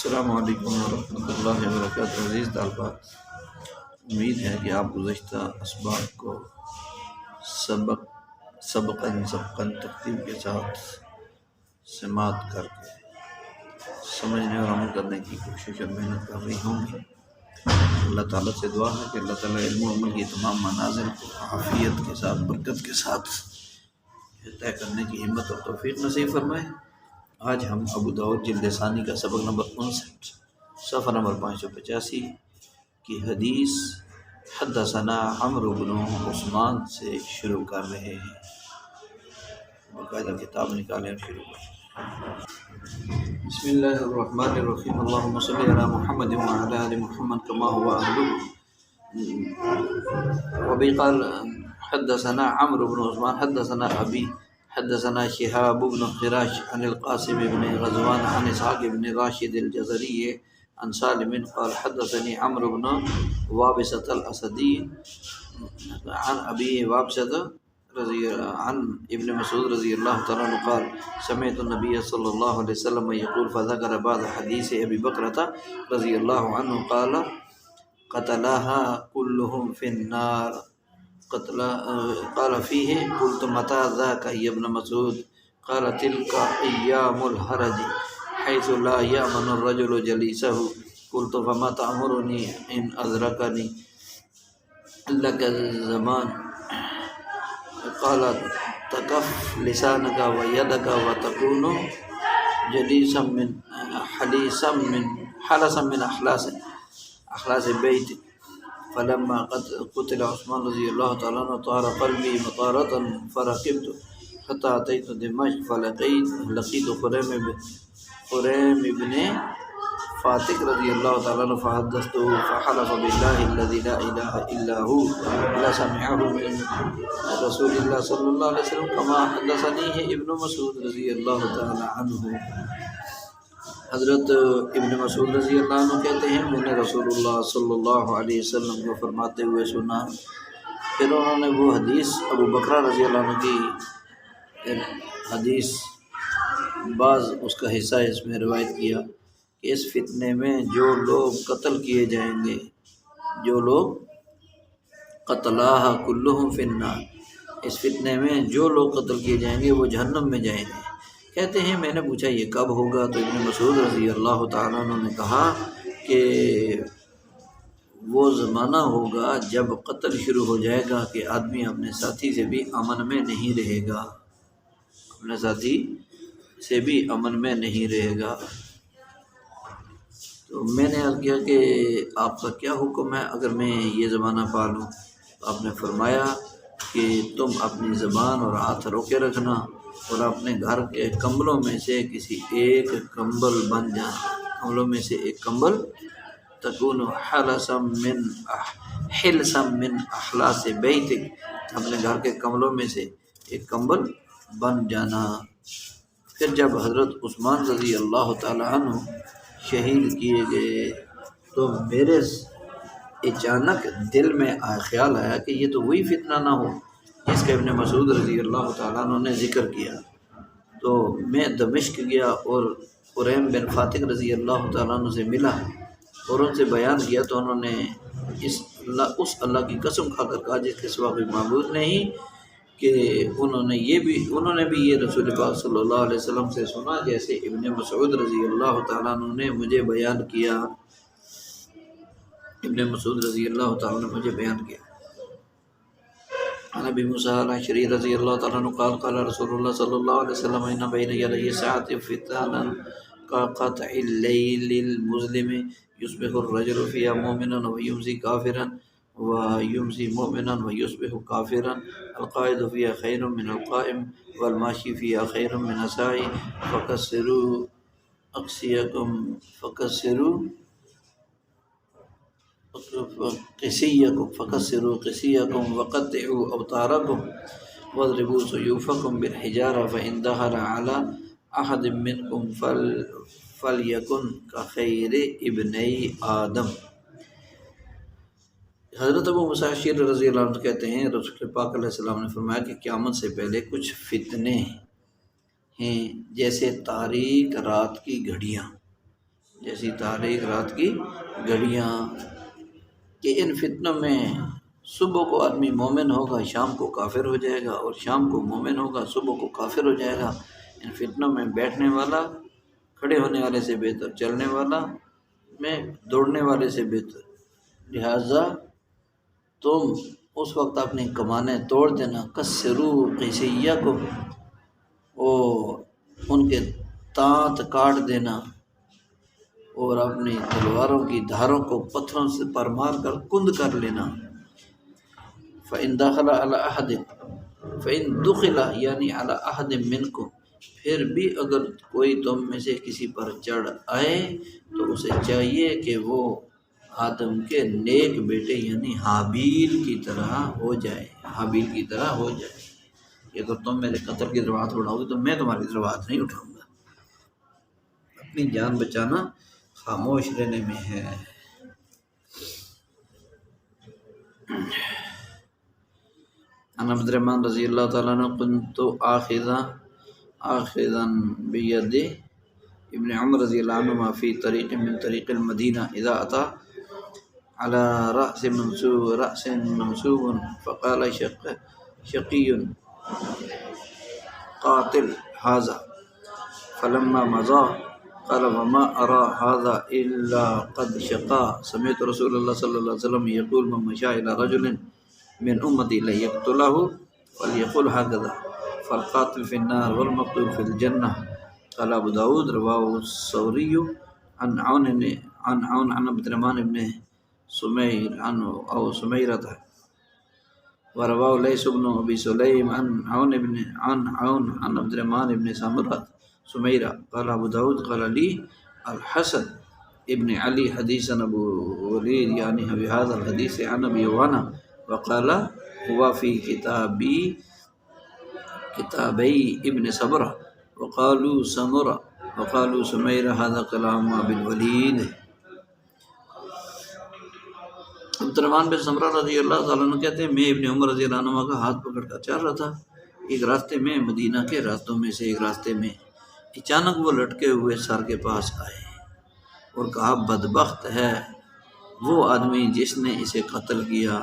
السلام علیکم ورحمۃ اللہ وبرکاتہ۔ عزیز طالبات، امید ہے کہ آپ گزشتہ اسباق کو سبقاً ترتیب کے ساتھ سماعت کر کے سمجھنے اور عمل کرنے کی کوشش اور محنت کر رہی ہوں گی۔ اللہ تعالیٰ سے دعا ہے کہ اللہ تعالیٰ علم و عمل کی تمام منازل کو عافیت کے ساتھ، برکت کے ساتھ طے کرنے کی ہمت اور توفیق نصیب فرمائے۔ آج ہم ابو داؤد جلد ثانی کا سبق نمبر 59 صفحہ نمبر 585 کی حدیث حدثنا عمرو بن عثمان سے شروع کر رہے ہیں۔ باقاعدہ کتاب نکالیں اور شروع کریں۔ بسم اللہ الرحمن الرحیم، اللہم صلی علی محمد وعلی آل محمد کما هو اہلہ۔ وبی قال حدثنا عمرو بن عثمان حدثنا ابی حدثنا شهاب بن خراش عن القاسم بن غزوان عن اسحاق بن راشد الجزري عن سالم قال حدثني عمرو بن وابصة الأسدي عن أبي وابصة عن ابن مسعود رضي الله تعالى عنه قال سمعت النبي صلى الله عليه وسلم يقول فذكر بعض حديث أبي بكرة رضي الله عنه قال قتلها كلهم في النار قال فيه قلت متى ذاك يا ابن مسعود قال تلك أيام الحرج حيث لا يأمن الرجل جليسه قلت فما تأمرني إن أدركني لك الزمان قال تكف لسانك ويدك وتكون جليسا من حلسا من أحلاس بيتك فلما قتل عثمان رضي الله تعالى عنه طار قلبي مطارة فركبت حتى أتيت دمشق فلقيت خريم بن فاتك رضي الله تعالى عنه فحدثته فحلف بالله الذي لا إله إلا هو لسمعه من رسول الله صلى الله عليه وسلم كما حدثنيه ابن مسعود رضي الله تعالى عنه۔ حضرت ابن مسعود رضی اللہ عنہ کہتے ہیں میں نے رسول اللہ صلی اللہ علیہ وسلم کو فرماتے ہوئے سنا، پھر انہوں نے وہ حدیث ابو بکرہ رضی اللہ عنہ کی حدیث بعض اس کا حصہ اس میں روایت کیا کہ اس فتنے میں جو لوگ قتل کیے جائیں گے، جو لوگ قتلاہا کلہم فی النار، اس فتنے میں جو لوگ قتل کیے جائیں گے وہ جہنم میں جائیں گے۔ کہتے ہیں میں نے پوچھا یہ کب ہوگا؟ تو ابن مسعود رضی اللہ تعالیٰ عنہ نے کہا کہ وہ زمانہ ہوگا جب قتل شروع ہو جائے گا کہ آدمی اپنے ساتھی سے بھی امن میں نہیں رہے گا، اپنے ساتھی سے بھی امن میں نہیں رہے گا۔ تو میں نے عرض کیا کہ آپ کا کیا حکم ہے اگر میں یہ زمانہ پالوں؟ تو آپ نے فرمایا کہ تم اپنی زبان اور ہاتھ روکے رکھنا اور اپنے گھر کے کمبلوں میں سے کسی ایک کمبل بن جانا، کمبلوں میں سے ایک کمبل تکون حلسا من احلاس بیتک، اپنے گھر کے کمبلوں میں سے ایک کمبل بن جانا۔ پھر جب حضرت عثمان رضی اللہ تعالی عنہ شہید کیے گئے تو میرے اچانک دل میں خیال آیا کہ یہ تو وہی فتنہ نہ ہو جس کا ابن مسعود رضی اللہ تعالیٰ عنہ نے ذکر کیا۔ تو میں دمشق گیا اور خریم بن فاتق رضی اللہ تعالیٰ عنہ سے ملا اور ان سے بیان کیا، تو انہوں نے اس اللہ کی قسم کھا کر کہا جس کے سوا کوئی معبود نہیں، کہ انہوں نے بھی یہ رسول پاک صلی اللہ علیہ وسلم سے سنا جیسے ابن مسعود رضی اللہ تعالیٰ عنہ نے مجھے بیان کیا، ابن مسعود رضی اللہ تعالیٰ نے مجھے بیان کیا۔ عن ابی موسیٰ الاشعری رضی اللہ تعالیٰ عنہ قال قال رسول اللہ صلی اللہ علیہ وسلم ان بین یدی الساعة فتنا كقطع الليل المظلم يصبح الرجل فيها مؤمنا ويمسي كافرا ويمسي مؤمنا ويصبح كافرا القائد فيها خير من القائم والماشي فيها خير من الساعي فكسروا قسيكم وقطعوا أوتاركم واضربوا سيوفكم بالحجارة فإن دخل على أحد منكم فليكن كخير ابني آدم۔ حضرت ابو موسیٰ الاشعری رضی اللہ عنہ کہتے ہیں رسول پاک علیہ السلام نے فرمایا کہ قیامت سے پہلے کچھ فتنے ہیں جیسے تاریک رات کی گھڑیاں، جیسی تاریک رات کی گھڑیاں، کہ ان فتنوں میں صبح کو آدمی مومن ہوگا شام کو کافر ہو جائے گا، اور شام کو مومن ہوگا صبح کو کافر ہو جائے گا۔ ان فتنوں میں بیٹھنے والا کھڑے ہونے والے سے بہتر، چلنے والا میں دوڑنے والے سے بہتر، لہٰذا تم اس وقت اپنی کمانیں توڑ دینا، کسرو قیسیکم، اور ان کے دانت کاٹ دینا، اور اپنی تلواروں کی دھاروں کو پتھروں سے پر مار کر کند کر لینا۔ فَإِن دَخَلَ عَلَىٰ أَحَدٍ فَإِن دُخِلَ یعنی عَلَىٰ أَحَدٍ مِّنْكُمْ، پھر بھی اگر کوئی تم میں سے کسی پر چڑھ آئے تو اسے چاہیے کہ وہ آدم کے نیک بیٹے یعنی حابیل کی طرح ہو جائے، حابیل کی طرح ہو جائے کہ اگر تم میرے قتل کی روایت اٹھاؤ گے تو میں تمہاری روایت نہیں اٹھاؤں گا۔ اپنی جان بچانا خاموش رہنے میں ہے۔ عن عبد الرحمن رضی اللہ تعالیٰ عنہ كنت آخذا بید ابن عمر رضی اللہ عنہما فی طریق من طریق المدینہ اذا اتی على رأس منصوب فقال شقی قاتل هذا فلما مضى قال وما أرى هذا إلا قد شقى سمعت رسول الله صلى الله عليه وسلم يقول من مشى إلى رجل من أمتي ليقتله فليقل هكذا فالقاتل في النار والمقتول في الجنة۔ قال أبو داود رواه الثوري عن عون عن عبد الرحمن بن سمير أو سميرة، ورواه ليث بن أبي سليم عن عون عن عبد الرحمن بن سميرة قال أبو داود قال لي الحسن ابن علي حديثا أبو وليد يعني بهذا الحديث عن أبي عوانة وقال هو في كتابي ابن صبرة وقالوا سمرة وقالوا سميرة هذا كلام أبي الوليد۔ عبد الرحمن بن سمرہ رضی اللہ تعالیٰ عنہ کہتے ہیں میں ابن عمر رضی اللہ عنہ کا ہاتھ پکڑ کر چل رہا تھا ایک راستے میں، مدینہ کے راستوں میں سے ایک راستے میں، اچانک وہ لٹکے ہوئے سر کے پاس آئے اور کہا بدبخت ہے وہ آدمی جس نے اسے قتل کیا۔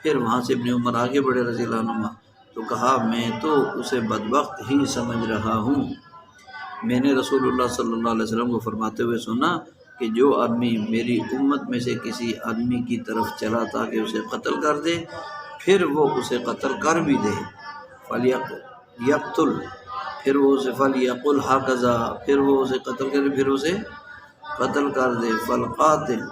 پھر وہاں سے ابن عمر آگے بڑھے رضی اللہ عنہ تو کہا میں تو اسے بدبخت ہی سمجھ رہا ہوں، میں نے رسول اللہ صلی اللہ علیہ وسلم کو فرماتے ہوئے سنا کہ جو آدمی میری امت میں سے کسی آدمی کی طرف چلا تاکہ اسے قتل کر دے پھر وہ اسے قتل کر بھی دے فلیقتل، پھر وہ اسے فلیقل ہکذا، پھر وہ اسے قتل کرے، پھر اسے قتل کر دے، فالقاتل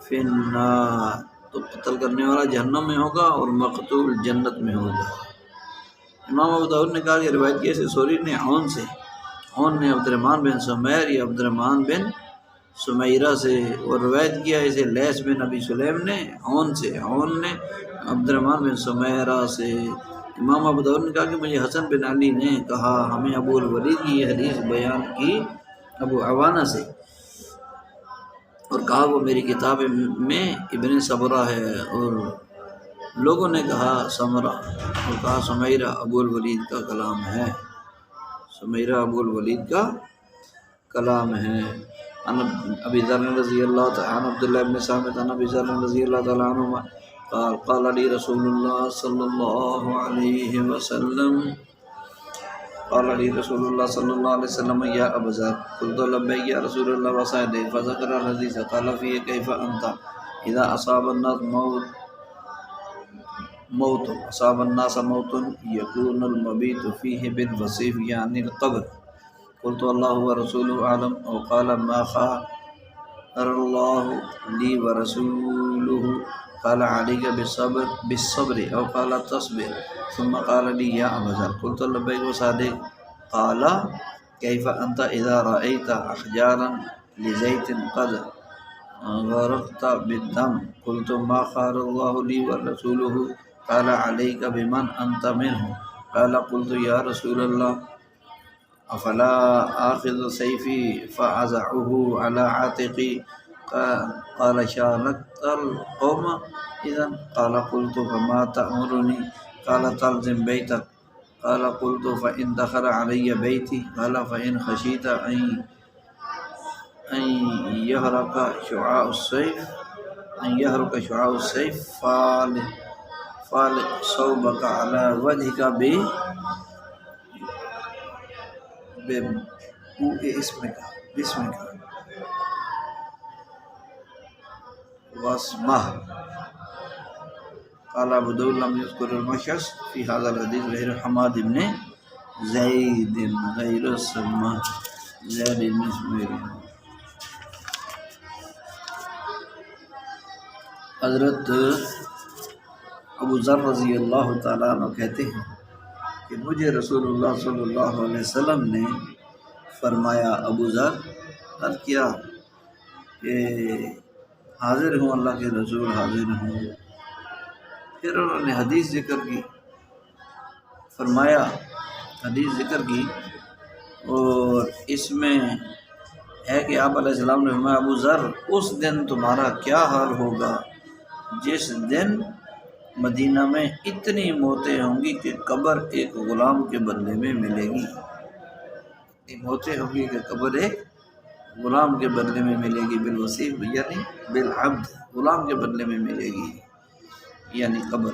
فی النار، تو قتل کرنے والا جہنم میں ہوگا اور مقتول جنت میں ہوگا۔ امام ابو داؤد نے کہا کہ روایت کی سے سوری نے عون نے عبد الرحمن بن سمیر یا عبد الرحمن بن سمیرہ سے، اور روایت کیا اسے لیث بن ابی سلیم نے عون نے عبد الرحمن بن سمیرہ سے۔ امام ابو داؤد نے کہا کہ مجھے حسن بن علی نے کہا ہمیں ابو الولید کی یہ حدیث بیان کی ابو عوانہ سے، اور کہا وہ میری کتاب میں ابن صبرہ ہے، اور لوگوں نے کہا سمرہ، اور کہا سمیرہ ابو الولید کا کلام ہے، سمیرہ ابو الولید کا کلام ہے۔ عن ابی ذر رضی اللہ تعالی عنہ عبداللہ بن صامت عن ابی ذر رضی اللہ تعالی عنہ قال قال لي رسول الله صلى الله عليه وسلم قال لي رسول الله صلى الله عليه وسلم يا أبا ذر قلت لبيك يا رسول الله وسعدي فذكر الحديث قال فيه كيف أنت إذا أصاب الناس موت يكون المبيت فيه بالوصيف يعني القبر قلت الله ورسوله أعلم أو قال ما خير الله لي ورسوله قال عليك بالصبر أو قال تصبر ثم قال لي يا أبا ذر قلت لبيك وسعديك قال كيف أنت إذا رأيت أحجارا لزيت قد غرقت بالدم قلت ما خير الله لي ورسوله قال عليك بمن أنت منه قال قلت يا رسول الله أفلا آخذ سيفي فأزعه على عاتقي قال شاركت القوم إذن قال قلت فما تأمرني قال تلزم بيتك قال قلت فإن دخل علي بيتي قال فإن خشيت أن ان یحرق شعاع السیف ان یحرق شعاع السیف فالق صوبک علی وجهک ببوء باسمک واسمہ. قال ابو داود لم يذكر المشيص في هذا الحديث غير حماد بن زید غیر سما زید بن اسماعیل. حضرت ابو ذر رضی اللہ تعالیٰ عنہ کہتے ہیں کہ مجھے رسول اللہ صلی اللہ علیہ وسلم نے فرمایا، ابو ذر عرض کیا کہ حاضر ہوں اللہ کے رسول حاضر ہوں. پھر انہوں نے حدیث ذکر کی، فرمایا حدیث ذکر کی، اور اس میں ہے کہ آپ علیہ السلام نے فرمایا ابو ذر اس دن تمہارا کیا حال ہوگا جس دن مدینہ میں اتنی موتیں ہوں گی کہ قبر ایک غلام کے بدلے میں ملے گی. موتیں ہوں گی کہ قبر ایک غلام کے بدلے میں ملے گی، بالوصیف یعنی بالعبد، غلام کے بدلے میں ملے گی یعنی قبر.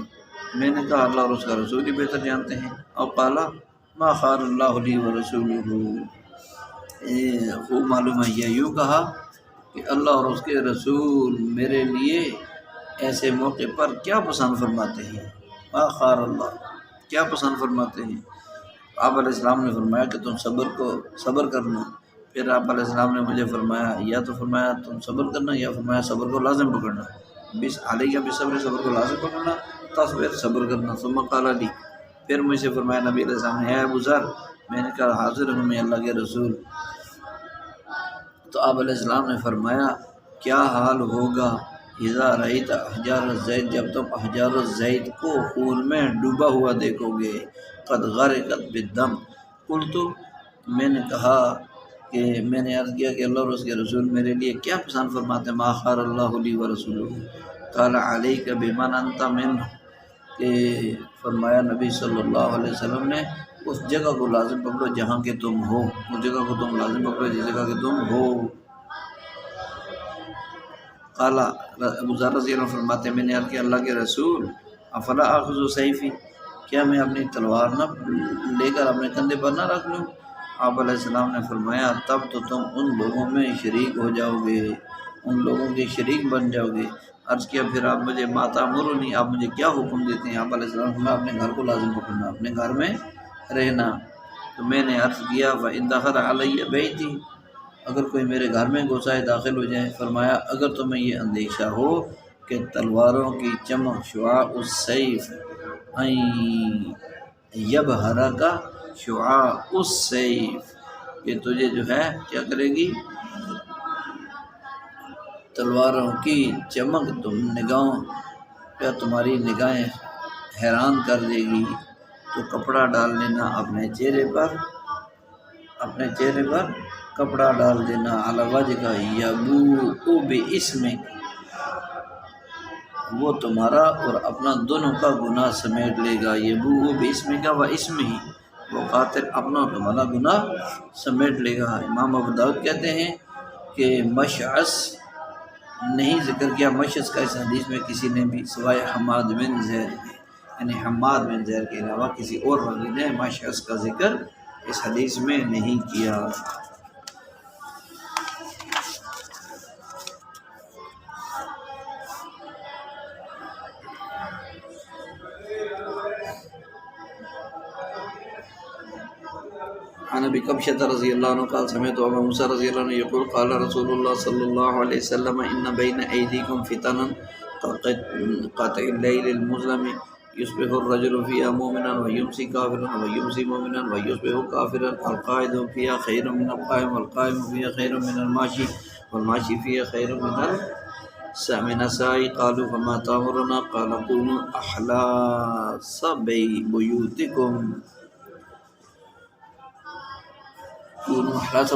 میں نے کہا اللہ اور اس کا رسول ہی بہتر جانتے ہیں. اور قال ما خار اللہ لی و رسولہ، خوب معلوم ہے یہ یوں کہا کہ اللہ اور اس کے رسول میرے لیے ایسے موقع پر کیا پسند فرماتے ہیں. ما خار اللہ، کیا پسند فرماتے ہیں. آپ علیہ السلام نے فرمایا کہ تم صبر کرنا. پھر آپ علیہ السلام نے مجھے فرمایا، یا تو فرمایا تم صبر کرنا، یا فرمایا صبر کو لازم پکڑنا. علیہ بالصبر، صبر کو لازم پکڑنا، تصبر صبر کرنا. ثم قال لی، پھر مجھ سے فرمایا نبی علیہ السلام نے، ہے ابو ذر. میں نے کہا حاضر ہوں میں اللہ کے رسول. تو آپ علیہ السلام نے فرمایا کیا حال ہوگا اذا رأیت احجار الزیت، جب تم احجار الزیت کو خون میں ڈوبا ہوا دیکھو گے. قد غرقت بالدم. قلت، میں نے کہا کہ میں نے عرض کیا کہ اللہ اور اس کے رسول میرے لیے کیا پسند فرماتے ہیں. ما خار اللہ لی و رسولہ. قال علیک بمن انت منہ، کہ فرمایا نبی صلی اللہ علیہ وسلم نے اس جگہ کو لازم پکڑو جہاں کے تم ہو، اس جگہ کو تم لازم پکڑو جس جگہ کے تم ہو. قال ابو ذر رضی اللہ عنہ فرماتے ہیں میں نے عرض کیا اللہ کے رسول افلا اخذ سیفی، کیا میں اپنی تلوار نہ لے کر اپنے کندھے پر نہ رکھ لوں. آپ علیہ السلام نے فرمایا تب تو تم ان لوگوں میں شریک ہو جاؤ گے، ان لوگوں کے شریک بن جاؤ گے. عرض کیا پھر آپ مجھے ما تأمرونی، آپ مجھے کیا حکم دیتے ہیں. آپ علیہ السلام نے فرمایا اپنے گھر کو لازم پکڑنا، اپنے گھر میں رہنا. تو میں نے عرض کیا فإن دخل علی بیتی، اگر کوئی میرے گھر میں گھسائے داخل ہو جائے. فرمایا اگر تمہیں یہ اندیشہ ہو کہ تلواروں کی چمک شعاع السیف یبہرک شعاع السیف، کہ تجھے جو ہے کیا کرے گی، تلواروں کی چمک تم نگاہوں کیا تمہاری نگاہیں حیران کر دے گی، تو کپڑا ڈال لینا اپنے چہرے پر کپڑا ڈال دینا. علی وجہ کا یبوء باسمک، وہ تمہارا اور اپنا دونوں کا گناہ سمیٹ لے گا. یبوء باسمک و اسمہ، وہ قاتل اپنا اور تمہارا گناہ سمیٹ لے گا. امام ابو داؤد کہتے ہیں کہ مشعث نہیں ذکر کیا مشعث کا اس حدیث میں کسی نے بھی سوائے حماد بن زید، یعنی حماد بن زید کے علاوہ کسی اور راوی نے مشعث کا ذکر اس حدیث میں نہیں کیا. عن ابی قبشۃ رضی اللہ عنہ قال سمعت ابا موسیٰ رضی اللہ عنہ یقول قال رسول اللہ صلی اللہ علیہ وسلم ان بین ایدیکم فتنا قطع اللیل المظلم یصبح الرجل فیہا مؤمنا ویمسی کافرا ویمسی مؤمنا ویصبح کافرا القاعد فیہا خیر من القائم والقائم فیہا خیر من الماشی والماشی فیہا خیر من السائی. قالوا فما تأمرنا قال كونوا احلاس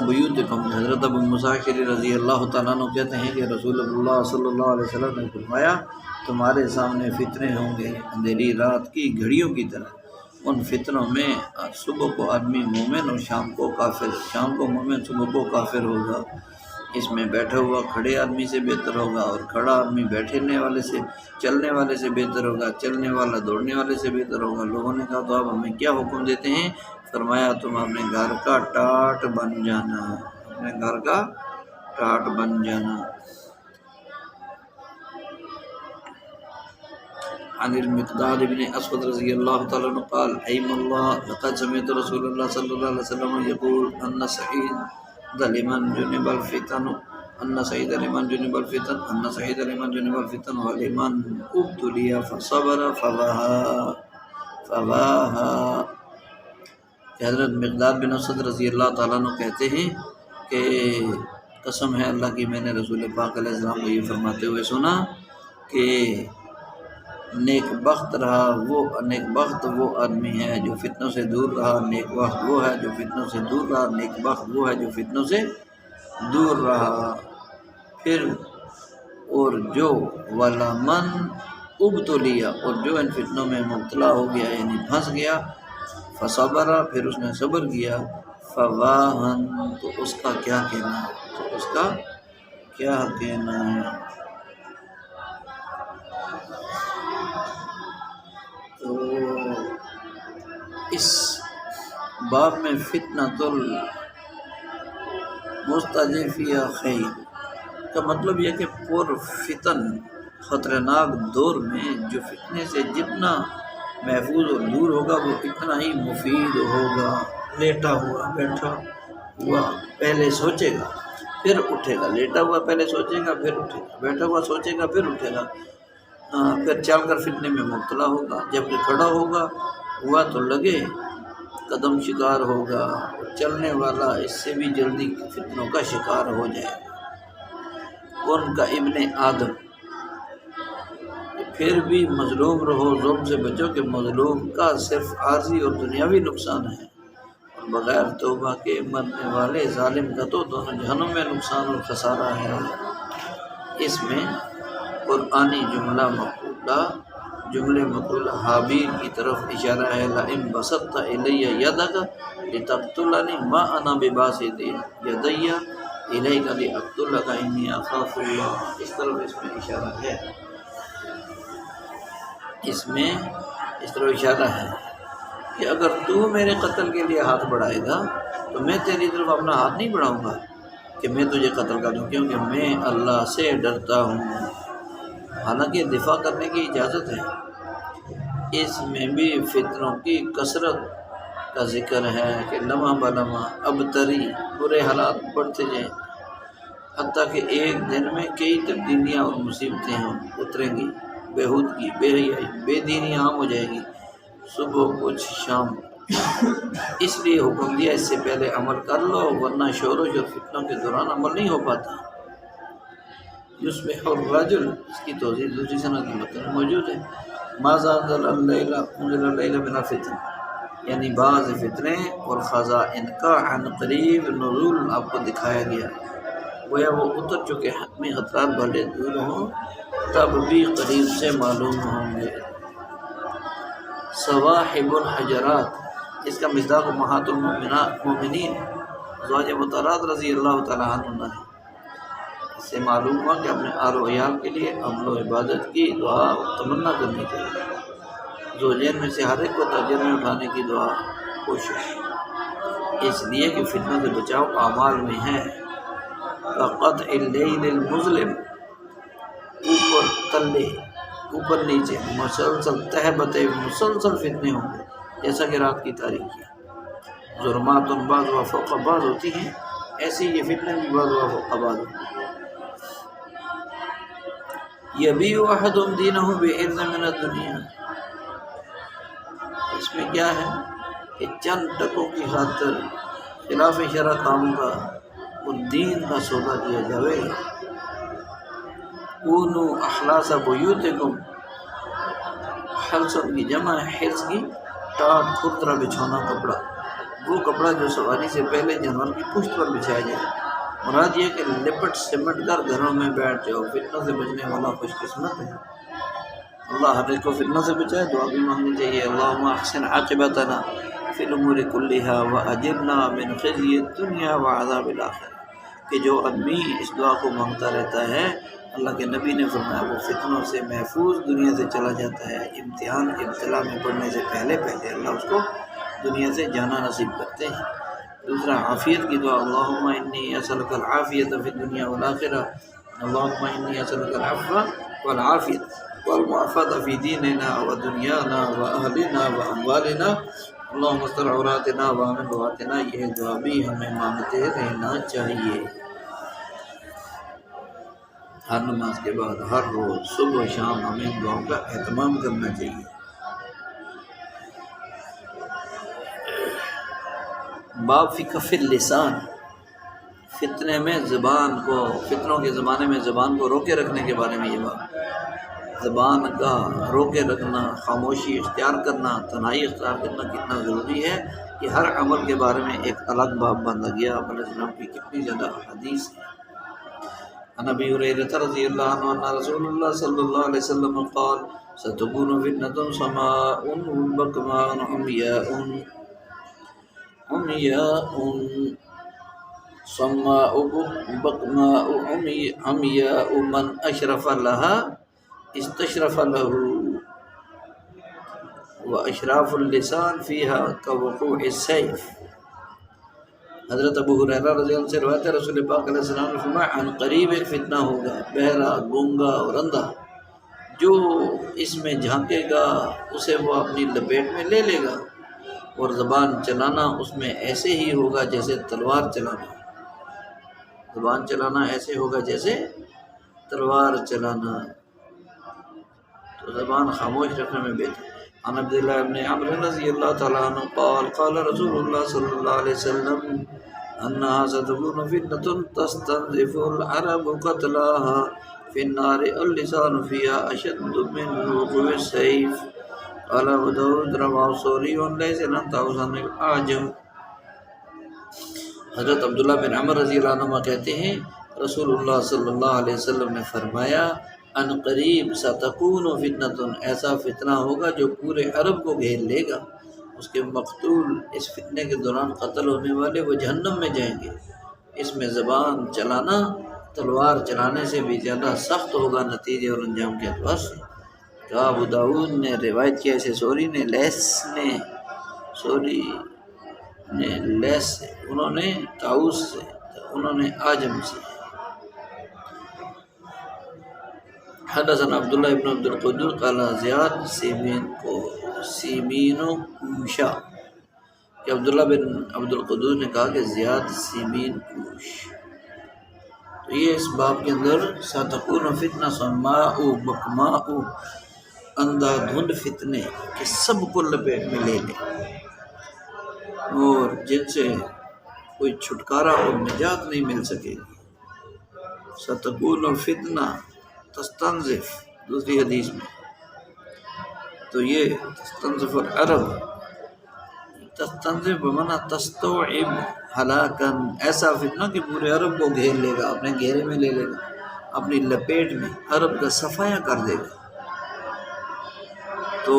بیوتکم حضرت ابو موسیٰ رضی اللہ تعالیٰ عنہ کہتے ہیں کہ رسول اللہ صلی اللہ علیہ وسلم نے فرمایا تمہارے سامنے فتنے ہوں گے اندھیری رات کی گھڑیوں کی طرح. ان فتنوں میں صبح کو آدمی مومن اور شام کو کافر، شام کو مومن صبح کو کافر ہوگا. اس میں بیٹھا ہوا کھڑے آدمی سے بہتر ہوگا، اور کھڑا آدمی بیٹھنے والے سے، چلنے والے سے بہتر ہوگا، چلنے والا دوڑنے والے سے بہتر ہوگا۔ لوگوں نے کہا تو آپ ہمیں کیا حکم دیتے ہیں؟ فرمایا تم اپنے گھر کا ٹاٹ بن جانا، اپنے گھر کا ٹاٹ بن جانا۔ عن المقداد بن اسود رضی اللہ تعالیٰ عنہ قال ایم اللہ لقد سمعت رسول اللہ صلی اللہ علیہ وسلم یقول ان سعید لمن جنب الفتن، ان سعید لمن جنب الفتن، ان سعید لمن جنب الفتن ولمن ابتلی فصبر فواہا۔ کہ حضرت مقداد بن اسود رضی اللہ تعالیٰ عنہ کہتے ہیں کہ قسم ہے اللہ کی، میں نے رسول پاک علیہ السلام کو یہ فرماتے ہوئے سنا کہ نیک بخت وہ آدمی ہے جو فتنوں سے دور رہا، نیک بخت وہ ہے جو فتنوں سے دور رہا، نیک بخت وہ ہے جو فتنوں سے دور رہا۔ پھر اور جو ولمن ابتلیا، اور جو ان فتنوں میں مبتلا ہو گیا یعنی پھنس گیا، فصبر، پھر اس نے صبر کیا، فواہن، تو اس کا کیا کہنا ہے، تو اس کا کیا کہنا ہے۔ تو اس باب میں فتنۃ المستضعفی خیر کا مطلب یہ کہ پر فتن خطرناک دور میں جو فتنے سے جتنا محفوظ اور دور ہوگا وہ اتنا ہی مفید ہوگا۔ لیٹا ہوا بیٹھا ہوا پہلے سوچے گا پھر اٹھے گا، لیٹا ہوا پہلے سوچے گا پھر اٹھے گا، بیٹھا ہوا سوچے گا پھر اٹھے گا، پھر چل کر فتنے میں مبتلا ہوگا۔ جب کہ کھڑا ہوا تو لگے قدم شکار ہوگا، اور چلنے والا اس سے بھی جلدی فتنوں کا شکار ہو جائے گا۔ ان کا ابن آدم، پھر بھی مظلوم رہو، ظلم سے بچو کہ مظلوم کا صرف عارضی اور دنیاوی نقصان ہے، اور بغیر توبہ کے مرنے والے ظالم کا تو دونوں جہنم میں نقصان اور خسارہ ہے۔ اس میں قرآنی جملے مقولہ حابیل کی طرف اشارہ ہے، لئن بسطت الی یدک لتقتلنی ما انا بباسط یدی الیک لاقتلک انی اخاف اللہ، اس طرف اس میں اشارہ ہے، اس میں اس طرح اشارہ ہے کہ اگر تو میرے قتل کے لیے ہاتھ بڑھائے گا تو میں تیری طرف اپنا ہاتھ نہیں بڑھاؤں گا کہ میں تجھے قتل کر دوں، کیونکہ میں اللہ سے ڈرتا ہوں۔ حالانکہ دفاع کرنے کی اجازت ہے۔ اس میں بھی فتنوں کی کثرت کا ذکر ہے کہ لمحہ بلمحہ ابتری برے حالات بڑھتے جائیں، حتیٰ کہ ایک دن میں کئی تبدیلیاں اور مصیبتیں اتریں گی، بےہودگی، بے حیائی، بے دینی عام ہو جائے گی، صبح کچھ شام۔ اس لیے حکم دیا اس سے پہلے عمل کر لو، ورنہ شورش اور فتنوں کے دوران عمل نہیں ہو پاتا۔ یصبح الرجل، اس کی توضیح دوسری سند کے متن میں موجود ہے، ماذا انزل اللیل من الفتن، یعنی بعض فتنے اور خزائن کا عن قریب نزول آپ کو دکھایا گیا، گویا وہ اتر چکے، حتمی خطرات بھلے دور ہوں تب بھی قریب سے معلوم ہوں گے۔ صواحب الحجرات، اس کا مصداق امہات المؤمنین ازواج مطہرات رضی اللہ تعالیٰ عنہ ہے۔ اس سے معلوم ہوا کہ اپنے آل و عیال کے لیے عمل و عبادت کی دعا اور تمنا کرنی چاہیے۔ زوجین میں سے ہر ایک کو تاجر میں اٹھانے کی دعا کوشش، اس لیے کہ فتنوں سے بچاؤ اعمال میں ہے۔ قطع اللیل المظلم، اوپر تلے، اوپر نیچے مسلسل تہبتے مسلسل فتنے ہوں گے، جیسا کہ رات کی تاریکی ظلمات بعض و فوق بعض ہوتی ہیں، ایسے یہ فتنے بھی بعض و فوق بعض ہوتی ہیں۔ یبیع احدہم دینہ بعرض من الدنیا، اس میں کیا ہے کہ چند ٹکوں کی خاطر خلاف شرع کام کا اور دین کا سودا کیا جاوے گا۔ کونوا احلاس بیوتکم، حلسن کی جمع ہے حلس کی، ٹاٹ کھرترا بچھونا کپڑا، وہ کپڑا جو سواری سے پہلے جانور کی پشت پر بچھایا جائے۔ مراد یہ کہ لپٹ سمٹ کر گھروں میں بیٹھ جاؤ، فتنوں سے بچنے والا خوش قسمت ہے۔ اللہ ہر ایک کو فتنوں سے بچائے، دعا بھی مانگنی چاہیے، اللہم احسن عاقبتنا فی الامور کلہا واجرنا من خزی الدنیا وعذاب الاخرہ۔ کہ جو آدمی اس دعا کو مانگتا رہتا ہے، اللہ کے نبی نے فرمایا وہ فتنوں سے محفوظ دنیا سے چلا جاتا ہے۔ امتحان ابتلا میں پڑنے سے پہلے اللہ اس کو دنیا سے جانا نصیب کرتے ہیں۔ دوسرا عافیت کی دعا، اللہم انی اسألک العافیۃ فی الدنیا والآخرہ، اللہم انی اسألک العفو والعافیۃ والمعافاۃ فی دیننا ودنیانا واہلنا واموالنا، اللہم استر عوراتنا وآمن رواتنا۔ یہ دعا بھی ہمیں مانگتے رہنا چاہیے ہر نماز کے بعد، ہر روز صبح و شام ہمیں ان دعاؤں کا اہتمام کرنا چاہیے۔ باب فی کف اللسان، فتنے میں زبان کو، فتنوں کے زمانے میں زبان کو روکے رکھنے کے بارے میں یہ بات، زبان کا روکے رکھنا، خاموشی اختیار کرنا، تنہائی اختیار کرنا کتنا ضروری ہے، یہ ہر عمل کے بارے میں ایک الگ باب بندہ گیا۔ آپ علیہ السلام کی کتنی زیادہ حدیث ہے۔ عن ابی ہریرہ رضی اللہ عنہ ان رسول اللہ صلی اللہ علیہ وسلم قال ستکون فتنة صماء بکماء صماء بکماء عمياء من اشرف لها استشرف له واشراف اللسان فيها كوقوع السيف۔ حضرت ابو ہریرہ رضی اللہ عنہ سے روایت ہے، رسول پاک علیہ السلام نے فرمایا عن قریب ایک فتنہ ہوگا، بہرا، گونگا اور اندھا، جو اس میں جھانکے گا اسے وہ اپنی لپیٹ میں لے لے گا، اور زبان چلانا اس میں ایسے ہی ہوگا جیسے تلوار چلانا، زبان چلانا ایسے ہوگا جیسے تلوار چلانا، تو زبان خاموش رکھنے میں بہتر۔ عن عبداللہ ابن عمرو رضی اللہ تعالیٰ عنہ قال قال رسول اللہ صلی اللہ علیہ وسلم انہا ستکون فتنة تستنزف العرب قتلاها فی النار اللسان فیہا اشد من وقوع السیف۔ قال ابو داود رواه الثوری لیس عن طاووس عن الاعجم۔ حضرت عبداللہ بن عمر رضی اللہ عنہ کہتے ہیں رسول اللہ صلی اللہ علیہ وسلم نے فرمایا ان قریب ستکون فتنة، ایسا فتنہ ہوگا جو پورے عرب کو گھیر لے گا، اس کے مقتول اس فتنے کے دوران قتل ہونے والے وہ جہنم میں جائیں گے۔ اس میں زبان چلانا تلوار چلانے سے بھی زیادہ سخت ہوگا نتیجے اور انجام کے اعتبار سے۔ تو ابو داؤد نے روایت کیا اسے سوری نے لیس سے، انہوں نے طاووس سے، انہوں نے اعجم سے۔ حدثنا عبداللہ ابن عبد القدوس قال زیاد سیمین و کوشا، کہ عبداللہ بن عبد القدوس نے کہا کہ زیاد سیمین کوش۔ تو یہ اس باب کے اندر ستکون فتنہ صماء بکماء، اندھا دھند فتنے کہ سب کو لپیٹ میں لے لے، اور جن سے کوئی چھٹکارا اور نجات نہیں مل سکے گی۔ ستکون فتنہ تستنزف، دوسری حدیث میں تو یہ تستنزف العرب، تستنزف بمعنی تستوعب ہلاکن، ایسا فتنہ کہ پورے عرب کو گھیر لے گا، اپنے گھیرے میں لے لے گا، اپنی لپیٹ میں عرب کا صفایا کر دے گا۔ تو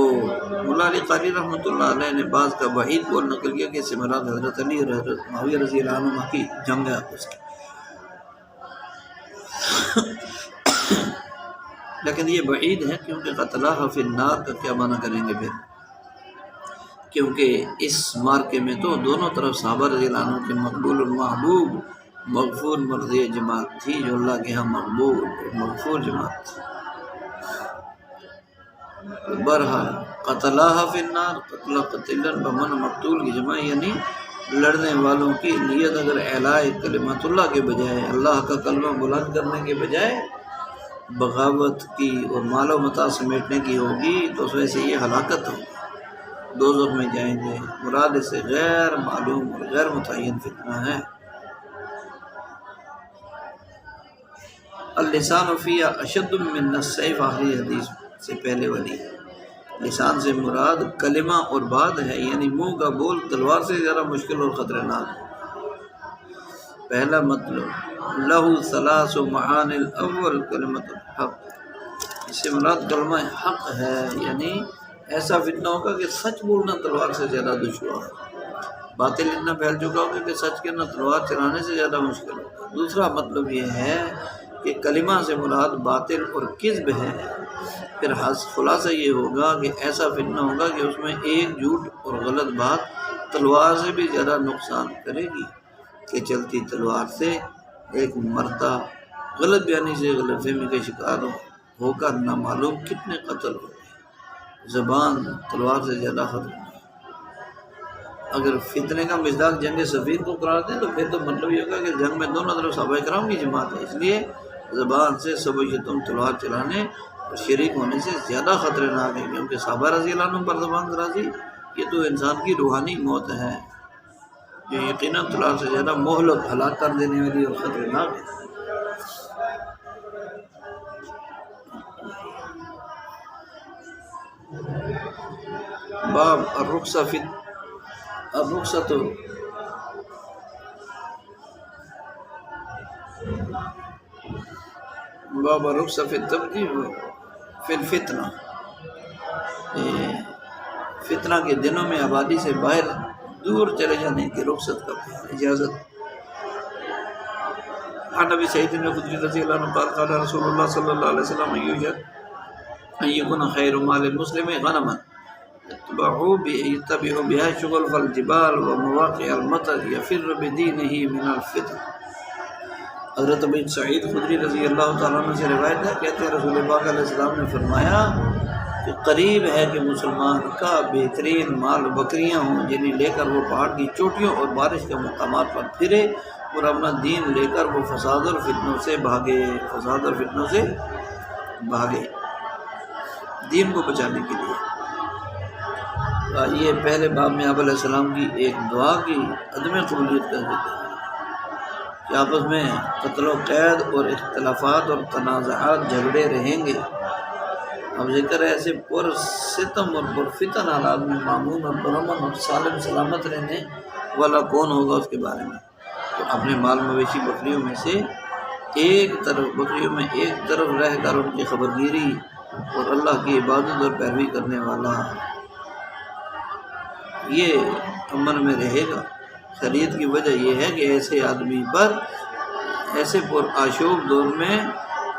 مولا علی قاری رحمۃ اللہ علیہ نے بعض کا وحید کو نقل کیا کہ اس سے مراد حضرت علی اور حضرت معاویہ رضی اللہ عنہ کی جنگ ہے اس کی، لیکن یہ بعید ہے کیونکہ قتلہ فی النار کا کیا معنی کریں گے پھر، کیونکہ اس مارکے میں تو دونوں طرف صحابہ رضی اللہ عنہ کے مقبول المحبوب مغفور مرضی جماعت تھی، جو اللہ کے ہاں مقبول مغفور جماعت تھی۔ برحال قتلہ فی النار، قتل قتلن بمن مقتول کی جمع، یعنی لڑنے والوں کی نیت اگر اعلاء کلمت اللہ کے بجائے، اللہ کا کلمہ بلند کرنے کے بجائے بغاوت کی اور مال و متاع سمیٹنے کی ہوگی تو اس وجہ سے یہ ہلاکت ہوگی، دوزخ میں جائیں گے۔ مراد اس سے غیر معلوم اور غیر متعین فتنہ ہے۔ اللسان فیہ اشد من السیف، آخری حدیث سے پہلے والی، لسان سے مراد کلمہ اور بات ہے، یعنی منہ کا بول تلوار سے زیادہ مشکل اور خطرناک ہے۔ پہلا مطلب لہو ثلاث معانی، الاول کلمۃ الحق، اس سے مراد کلمہ حق ہے، یعنی ایسا فتنہ ہوگا کہ سچ بولنا تلوار سے زیادہ دشوار ہے۔ باطل اتنا پھیل چکا ہوگا کہ سچ کے نہ تلوار چلانے سے زیادہ مشکل ہوگا۔ دوسرا مطلب یہ ہے کہ کلمہ سے مراد باطل اور کذب ہے۔ پھر خلاصہ یہ ہوگا کہ ایسا فتنہ ہوگا کہ اس میں ایک جھوٹ اور غلط بات تلوار سے بھی زیادہ نقصان کرے گی کہ چلتی تلوار سے ایک مردہ غلط بیانی سے غلط فہمی کا شکار ہو کر نامعلوم کتنے قتل ہو گئے۔ زبان تلوار سے زیادہ خطرناک۔ اگر فتنے کا مصداق جنگ صفین کو قرار دیں تو پھر تو مطلب یہ ہوگا کہ جنگ میں دونوں طرف صحابہ کرام کی جماعت ہے، اس لیے زبان سے سب شتم تلوار چلانے اور شریک ہونے سے زیادہ خطرناک ہے، کیونکہ صحابہ رضی اللہ عنہ پر زبان درازی یہ تو انسان کی روحانی موت ہے جو یقیناً تلوار سے زیادہ مہلک، ہلاک کر دینے والی اور خطرناک ہے۔ باب الرخصۃ باب الرخصۃ فی التبدی فی الفتنہ، فتنہ کے دنوں میں آبادی سے باہر دور چلے جانے کی رخصت کا اجازت۔ عن ابی سعید الخدری رضی اللہ عنہ قال قال رسول اللہ صلی اللہ علیہ وسلم ان یکن خیر مال المسلم غنما يتبع بها شغل فالجبال ومواقع المطر يفر بدینہ من الفتن۔ حضرت ابی سعید خدری رضی اللہ تعالیٰ عنہ سے روایت ہے، کہتے ہیں رسول پاک علیہ السلام نے فرمایا کہ قریب ہے کہ مسلمان کا بہترین مال بکریاں ہوں جنہیں لے کر وہ پہاڑ کی چوٹیوں اور بارش کے مقامات پر پھرے اور اپنا دین لے کر وہ فساد اور فتنوں سے بھاگے دین کو بچانے کے لیے۔ یہ پہلے باب میں آپ علیہ السلام کی ایک دعا کی عدم قبولیت کا ذکر ہے کہ آپس میں قتل و قید اور اختلافات اور تنازعات جھگڑے رہیں گے۔ اب ذکر ہے ایسے پر ستم اور پر فتن حالات میں معمون اور پرامن اور سالم سلامت رہنے والا کون ہوگا اس کے بارے میں۔ تو اپنے مال مویشی بکریوں میں ایک طرف رہ کر ان کی خبرگیری اور اللہ کی عبادت اور پیروی کرنے والا یہ امن میں رہے گا۔ خرید کی وجہ یہ ہے کہ ایسے آدمی پر ایسے پر آشوب دور میں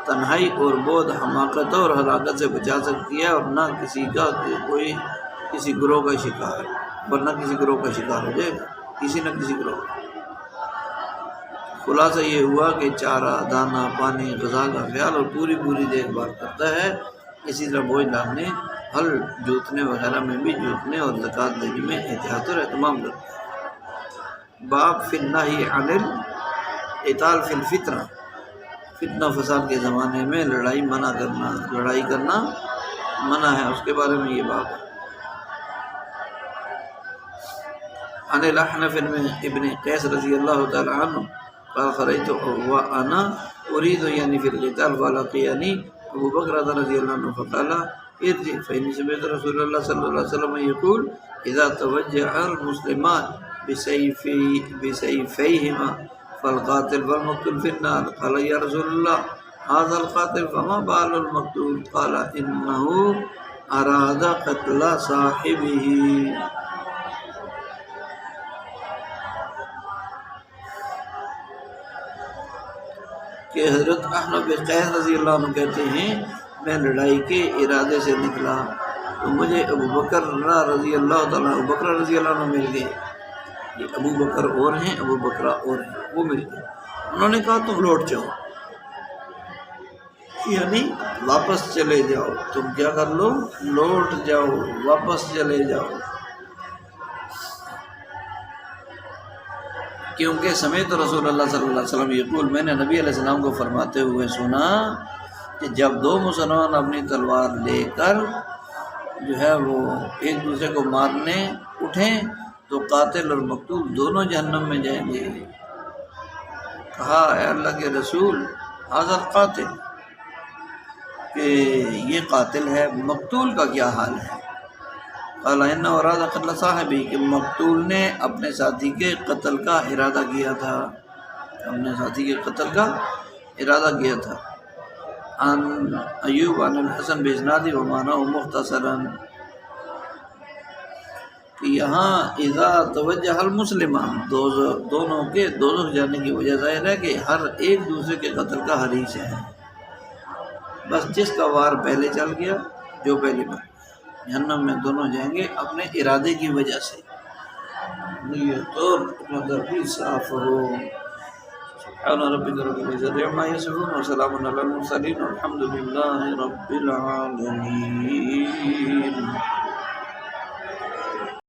تنہائی اور بود حماقت اور ہلاکت سے بچا سکتی ہے اور نہ کسی گروہ کا شکار، ورنہ کسی گروہ کا شکار ہو جائے گا، کسی نہ کسی گروہ۔ خلاصہ یہ ہوا کہ چارہ، دانہ، پانی، غذا کا خیال اور پوری دیکھ بھال کرتا ہے۔ اسی طرح بوجھ لانے، ہل جوتنے وغیرہ میں بھی جوتنے اور زکوٰۃ دینے میں احتیاط اور اہتمام کرتا ہے۔ باب فی النہی عن القتال فی الفتنہ، فتنہ فساد کے زمانے میں لڑائی کرنا منع ہے، اس کے بارے میں یہ باب ہے۔ عن الاحنف ابن قیس رضی اللہ تعالی عنہ قال خرجت وانا اريد یعنی فی القتال فلقيني ابو بکر رضی اللہ عنہ فقال ارجع فإني سمعت رسول اللہ صلی اللہ علیہ وسلم يقول اذا توجع المسلمان بسيفيهما فالقاتل والمقتول في النار قال يا رسول الله هذا القاتل فما بال المقتول قال انه اراد قتل صاحبه۔ کہ حضرت احنف بن قیس رضی اللہ عنہ کہتے ہیں میں لڑائی کے ارادے سے نکلا تو مجھے ابو بکر رضی اللہ عنہ مل گئے۔ یہ ابو بکر اور ہیں، ابو بکرہ اور ہیں، وہ مل گئے۔ انہوں نے کہا تم لوٹ جاؤ، یعنی واپس چلے جاؤ، تم کیا کر لو، لوٹ جاؤ، واپس چلے جاؤ۔ کیونکہ سمیت رسول اللہ صلی اللہ علیہ وسلم یقول، میں نے نبی علیہ السلام کو فرماتے ہوئے سنا کہ جب دو مسلمان اپنی تلوار لے کر جو ہے وہ ایک دوسرے کو مارنے اٹھیں تو قاتل اور مقتول دونوں جہنم میں جائیں گے۔ کہا اے اللہ کے رسول حاضر قاتل، کہ یہ قاتل ہے، مقتول کا کیا حال ہے؟ قال ان اراد قتل صاحبی، کہ مقتول نے اپنے ساتھی کے قتل کا ارادہ کیا تھا، عن ایوب عن الحسن باسناد ومعناه مختصرا، کہ یہاں اذا توجہ المسلمان دونوں کے دوزخ جانے کی وجہ ظاہر ہے کہ ہر ایک دوسرے کے قتل کا حریص ہے، بس جس کا وار پہلے چل گیا، جو پہلے مر جہنم میں دونوں جائیں گے اپنے ارادے کی وجہ سے، نیت اور نظر بھی صاف ہو۔ سبحان ربک رب العزۃ عما یصفون وسلام علی المرسلین والحمد للہ رب العالمین۔